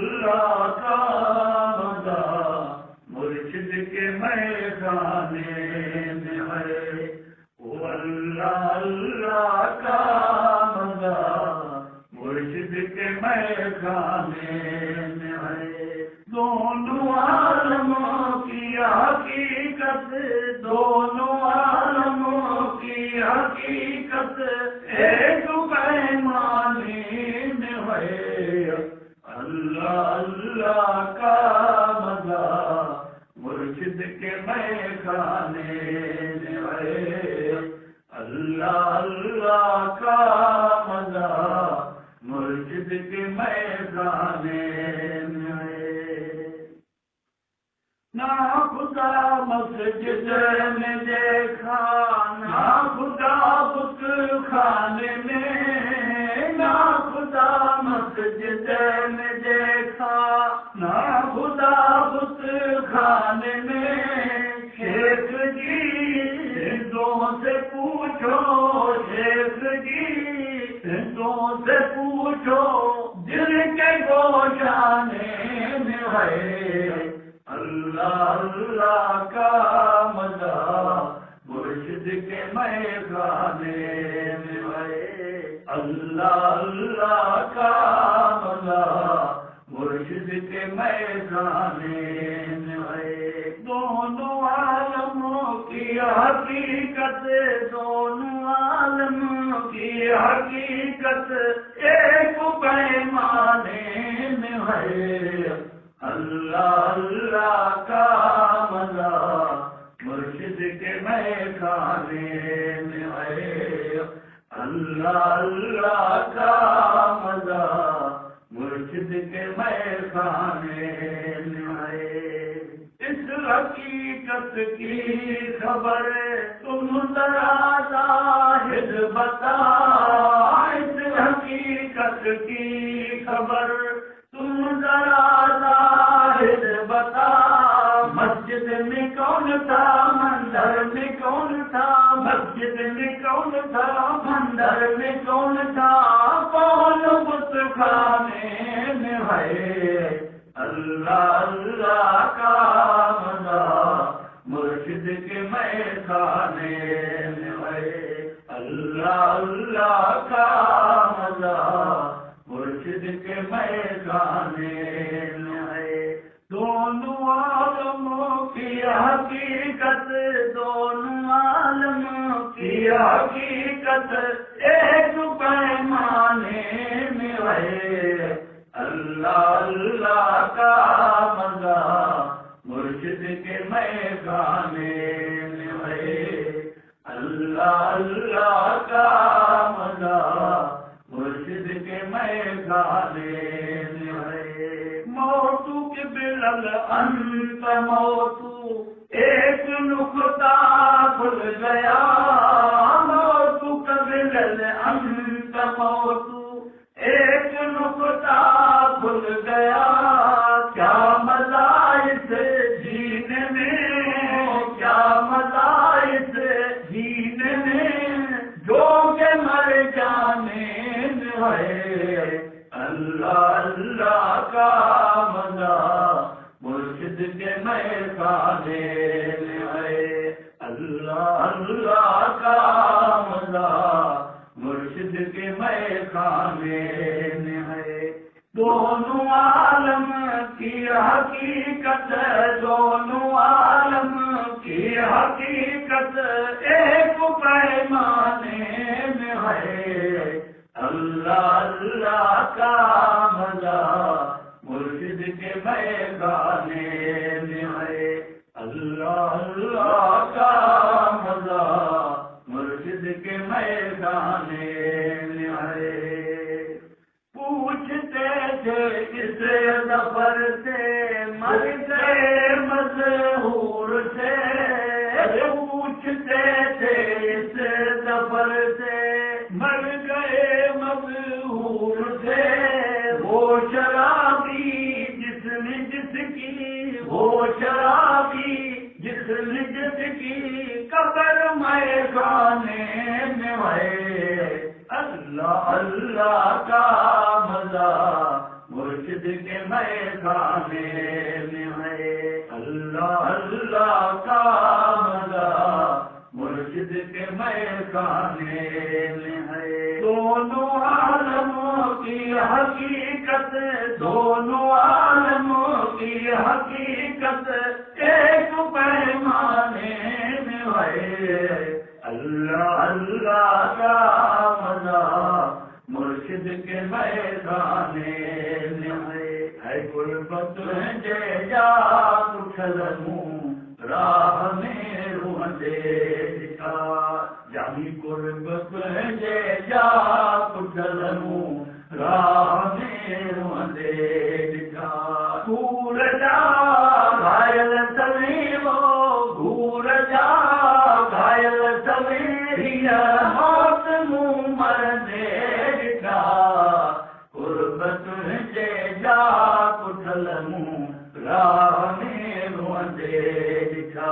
اللہ کا مزہ مرشد کے میخانے میں ہے، وہ اللہ اللہ کا مزہ مرشد کے میخانے میں ہے۔ دونوں عالموں کی حقیقت، دونوں عالموں کی حقیقت ایک پیمانے میں ہے، اللہ اللہ کا مزہ مرشد کے میخانے میں ہے، اللہ اللہ کا مزہ مرشد کے میخانے میں ہے۔ نہ خدا مسجد میں دیکھا، نہ خدا بت خانے میں، نہ خدا مسجد میں دیکھا، نہ خدا بت خانے میں۔ شیخ جی ہندوؤں سے پوچھو، شیخ جی ہندوؤں سے پوچھو، دل کے گوشانے میں ہے، اللہ اللہ کا مزہ مرشد کے میخانے میں ہے، اللہ اللہ کا مزہ مرشد کے میخانے میں ہے۔ دونوں عالموں کی حقیقت، دونوں عالموں کی حقیقت ایک پیمانے میں ہے، اللہ اللہ کا مزہ مرشد کے میخانے میں ہے، اللہ اللہ کا مزہ مرشد کے میخانے میں ہے۔ اس حقیقت کی خبر تم ذرا ظاہر بتا، اس حقیقت کی خبر تم ذرا ظاہر بتا۔ مسجد میں کون تھا، مندر میں کون تھا، مسجد میں کون تھا، مندر میں کون تھا، کون بت خانے میں ہے، اللہ اللہ کا مزہ مرشد کے میخانے میں ہے، اللہ اللہ کا مزہ مرشد کے میخانے میں ہے۔ دونوں عالموں کی حقیقت، دونوں عالموں کی حقیقت ایک پیمانے میں ہے، اللہ اللہ کا مزہ مرشد کے میخانے میں ہے، اللہ اللہ کا مزہ مرشد کے میخانے میں ہے۔ موتو کے بلل انت موتو، ایک نقطہ کھل گیا، موتو کے بلل انت موتو، ایک نقطہ کھل گیا۔ کیا مزہ اس جینے میں، کیا مزہ اس جینے میں، جو کہ مر جانے میں ہے، اللہ اللہ کا مزہ مرشد کے میخانے میں ہے، اللہ اللہ کا مزہ مرشد کے میخانے میں ہے۔ دونوں عالم کی حقیقت، دونوں عالم کی حقیقت ایک پیمانے میں ہے، اللہ اللہ کا مزہ مرشد کے میخانے میں ہے، اللہ اللہ کا مزہ مرشد کے میخانے میں ہے۔ پوچھتے تھے اس ظفر سے، مر گئے مظہور سے، پوچھتے تھے اس ظفر سے، مر گئے مظہور سے۔ وہ شرابی جس نے جس کی، وہ شرابی جس نے جس کی قبر میخانے میں ہے، اللہ اللہ کا مزہ مرشد کے میخانے میں ہے اللہ اللہ کا مزہ مرشد کے میخانے میں ہے دونوں عالموں کی حقیقت دونوں عالموں کی حقیقت ایک پیمانے میں ہے اللہ اللہ کا مزہ مرشد کے میخانے میں ہے غربت جے جا کھلوں راہ میں روندے دکھا جانی غربت جے جا کھلوں راہ میں روندے دکھا گور جا گھائل سوی وہ گور جا گھائل سوی موت منہ مرندے دکھا غربت جے جا کھلوں راہ میں روندے دکھا